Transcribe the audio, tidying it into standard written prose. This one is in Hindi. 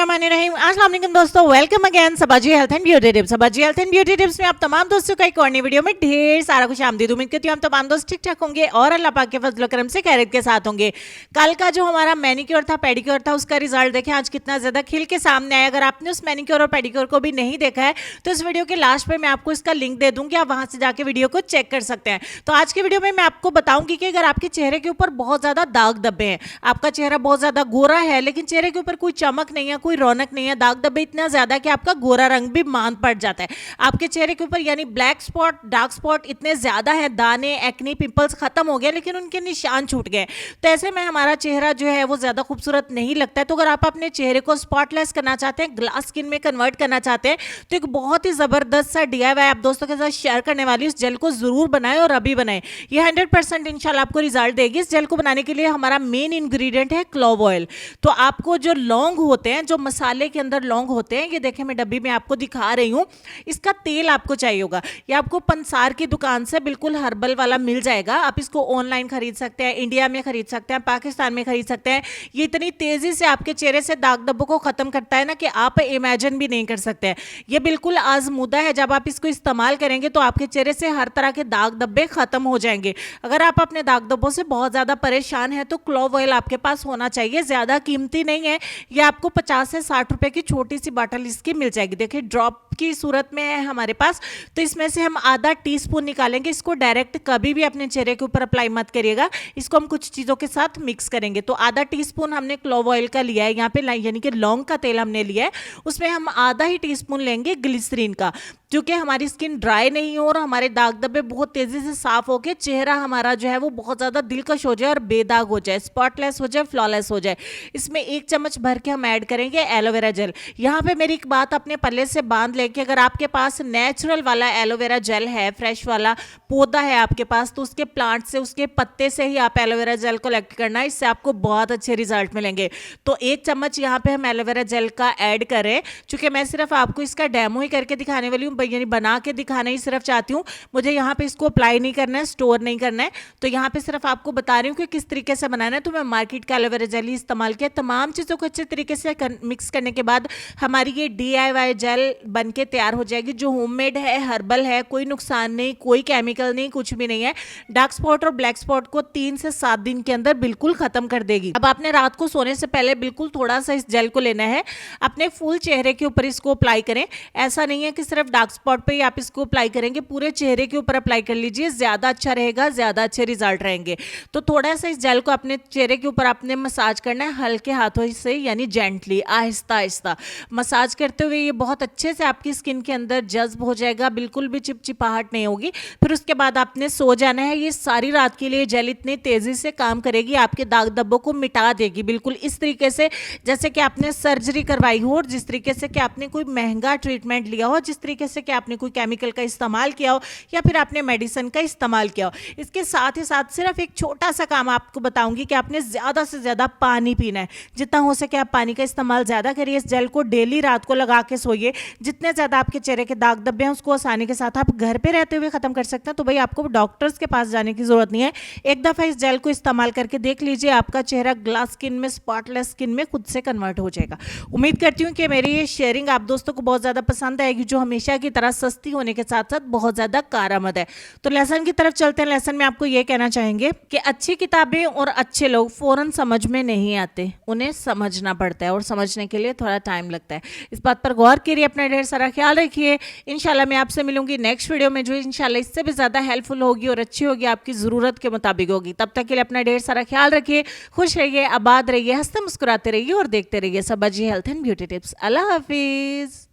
बिस्मिल्लाहिर्रहमानिर्रहीम। अस्सलाम वालेकुम दोस्तों, welcome again Sabaji health and beauty tips. Sabaji health and beauty tips में आप तमाम दोस्तों का एक और नई वीडियो में ढेर सारा खुश आमदीद। उम्मीद करती हूँ हम तमाम दोस्त ठीक ठाक होंगे और अल्लाह पाक के फजल करम से खैरियत के साथ होंगे। कल का जो हमारा मैनिक्योर था, पेडिक्योर था, उसका रिजल्ट देखें आज कितना ज्यादा खिल के सामने आया। अगर आपने उस मैनिक्योर और पेडिक्योर को भी नहीं देखा है तो इस वीडियो के लास्ट पे मैं आपको इसका लिंक दे दूंगी, आप वहां से जाके वीडियो को चेक कर सकते हैं। तो आज की वीडियो में मैं आपको बताऊंगी कि अगर आपके चेहरे के ऊपर बहुत ज्यादा दाग धब्बे हैं, आपका चेहरा बहुत ज्यादा गोरा है लेकिन चेहरे के ऊपर कोई चमक नहीं है, कोई रौनक नहीं है, दाग धब्बे इतना ज्यादा कि आपका गोरा रंग भी मान पड़ जाता है आपके चेहरे के ऊपर, यानी ब्लैक स्पॉट, डार्क स्पॉट इतने ज्यादा है, दाने, एक्ने, पिंपल्स खत्म हो गए लेकिन उनके निशान छूट गए। तो ऐसे में हमारा चेहरा जो है वो ज्यादा खूबसूरत नहीं लगता है। तो अगर आप अपने चेहरे को स्पॉटलेस करना चाहते हैं, ग्लास स्किन में कन्वर्ट करना चाहते हैं, तो एक बहुत ही जबरदस्त सा DIY आप दोस्तों के साथ शेयर करने वाली। इस जेल को जरूर बनाएं और अभी बनाएं, ये 100% इंशाल्लाह आपको रिजल्ट देगी। इस जेल को बनाने के लिए हमारा मेन इंग्रेडिएंट है क्लोव ऑयल। तो आपको जो लौंग होते हैं, जो मसाले के अंदर लौंग होते हैं, ये देखें मैं डब्बी में आपको दिखा रही हूं, इसका तेल आपको चाहिए होगा। ये आपको पंसार की दुकान से बिल्कुल हर्बल वाला मिल जाएगा। आप इसको ऑनलाइन खरीद सकते हैं, इंडिया में खरीद सकते हैं, पाकिस्तान में खरीद सकते हैं। ये इतनी तेजी से आपके चेहरे से दाग धब्बों को खत्म करता है ना कि आप इमेजिन भी नहीं कर सकते हैं। ये बिल्कुल आजमूदा है, जब आप इसको इस्तेमाल करेंगे तो आपके चेहरे से हर तरह के दाग धब्बे खत्म हो जाएंगे। अगर आप अपने दाग धब्बों से बहुत ज्यादा परेशान हैं तो क्लोव ऑयल आपके पास होना चाहिए। ज्यादा कीमती नहीं है, ये आपको 50 से 60 रुपए की छोटी सी बॉटल इसकी मिल जाएगी। देखिए ड्रॉप की सूरत में है हमारे पास। तो इसमें से हम आधा टीस्पून निकालेंगे। इसको डायरेक्ट कभी भी अपने चेहरे के ऊपर अप्लाई मत करिएगा, इसको हम कुछ चीजों के साथ मिक्स करेंगे। तो आधा टीस्पून हमने क्लोव ऑयल का लिया है यहाँ पे, यानी कि लौंग का तेल हमने लिया है। उसमें हम आधा ही टीस्पून लेंगे ग्लिसरीन का, क्योंकि हमारी स्किन ड्राई नहीं हो और हमारे दाग धब्बे बहुत तेजी से साफ होकर चेहरा हमारा जो है वो बहुत ज्यादा दिलकश हो जाए और बेदाग हो जाए, स्पॉटलेस हो जाए, फ्लॉलेस हो जाए। इसमें 1 चम्मच भर के हम ऐड करेंगे एलोवेरा जेल। यहाँ पे मेरी एक बात अपने पल्ले से बांध लें कि अगर आपके पास नेचुरल वाला एलोवेरा जेल है, फ्रेश वाला पौधा है आपके पास, तो उसके प्लांट से, उसके पत्ते से ही आप एलोवेरा जेल कलेक्ट करना है, इससे आपको बहुत अच्छे रिजल्ट मिलेंगे। तो 1 चम्मच यहाँ पे हम एलोवेरा जेल का ऐड करें। चूंकि मैं सिर्फ आपको इसका डेमो ही करके दिखाने वाली हूँ, यानी बना के दिखाना ही सिर्फ चाहती हूँ, मुझे यहाँ पे इसको अप्लाई नहीं करना है, स्टोर नहीं करना है। तो यहाँ पे सिर्फ आपको बता रही हूँ कि किस तरीके से बनाना है। तो मैं मार्केट का एलोवेरा जेल ही इस्तेमाल किया। तमाम चीज़ों को अच्छे तरीके से मिक्स करने के बाद हमारी ये DIY जेल बन के तैयार हो जाएगी, जो होममेड है, हर्बल है, कोई नुकसान नहीं, कोई केमिकल नहीं, कुछ भी नहीं है। डार्क स्पॉट और ब्लैक स्पॉट को 3 से 7 दिन के अंदर बिल्कुल खत्म कर देगी। अब आपने रात को सोने से पहले बिल्कुल थोड़ा सा इस जेल को लेना है, अपने फुल चेहरे के ऊपर इसको अप्लाई करें। ऐसा नहीं है कि सिर्फ डार्क स्पॉट पे ही आप इसको अप्लाई करेंगे, पूरे चेहरे के ऊपर अप्लाई कर लीजिए, ज्यादा अच्छा रहेगा, ज्यादा अच्छे रिजल्ट रहेंगे। तो थोड़ा सा इस जेल को अपने चेहरे के ऊपर आपने मसाज करना है हल्के हाथों से, यानी जेंटली, आहिस्ता आहिस्ता मसाज करते हुए। ये बहुत अच्छे से आपकी स्किन के अंदर जज्ब हो जाएगा, बिल्कुल भी चिपचिपाहट नहीं होगी। फिर उसके बाद आपने सो जाना है। ये सारी रात के लिए जेल इतनी तेजी से काम करेगी, आपके दाग धब्बों को मिटा देगी, बिल्कुल इस तरीके से जैसे कि आपने सर्जरी करवाई हो, और जिस तरीके से कि आपने कोई महंगा ट्रीटमेंट लिया हो, जिस तरीके से कि आपने कोई केमिकल का इस्तेमाल किया हो या फिर आपने मेडिसिन का इस्तेमाल किया हो। इसके साथ ही साथ सिर्फ एक छोटा सा काम आपको बताऊंगी कि आपने ज्यादा से ज्यादा पानी पीना है। जितना हो सके आप पानी का इस्तेमाल ज्यादा करिए। इस जेल को डेली रात को लगा के सोइए। जितने ज्यादा आपके चेहरे के दाग धब्बे हैं उसको आसानी के साथ आप घर पे रहते हुए खत्म कर सकते हैं। तो भाई आपको डॉक्टर्स के पास जाने की जरूरत नहीं है। एक दफा इस जेल को इस्तेमाल करके देख लीजिए, आपका चेहरा ग्लास स्किन में, स्पॉटलेस स्किन में खुद से कन्वर्ट हो जाएगा। उम्मीद करती हूँ कि मेरी ये शेयरिंग आप दोस्तों को बहुत ज्यादा पसंद आएगी, जो हमेशा की तरह सस्ती होने के साथ साथ बहुत ज्यादा कारआमद है। तो लेसन की तरफ चलते हैं। लेसन में आपको ये कहना चाहेंगे कि अच्छी किताबें और अच्छे लोग फौरन समझ में नहीं आते, उन्हें समझना पड़ता है और समझने के लिए थोड़ा टाइम लगता है। इस बात पर गौर करिए, अपना ढेर सारा ख्याल रखिए। इंशाल्लाह मैं आपसे मिलूंगी नेक्स्ट वीडियो में, जो इंशाल्लाह इससे भी ज्यादा हेल्पफुल होगी और अच्छी होगी, आपकी जरूरत के मुताबिक होगी। तब तक के लिए अपना ढेर सारा ख्याल रखिए, खुश रहिए, आबाद रहिए, हंसते मुस्कुराते रहिए और देखते रहिए Sabaji health and beauty tips. अल्लाह हाफिज।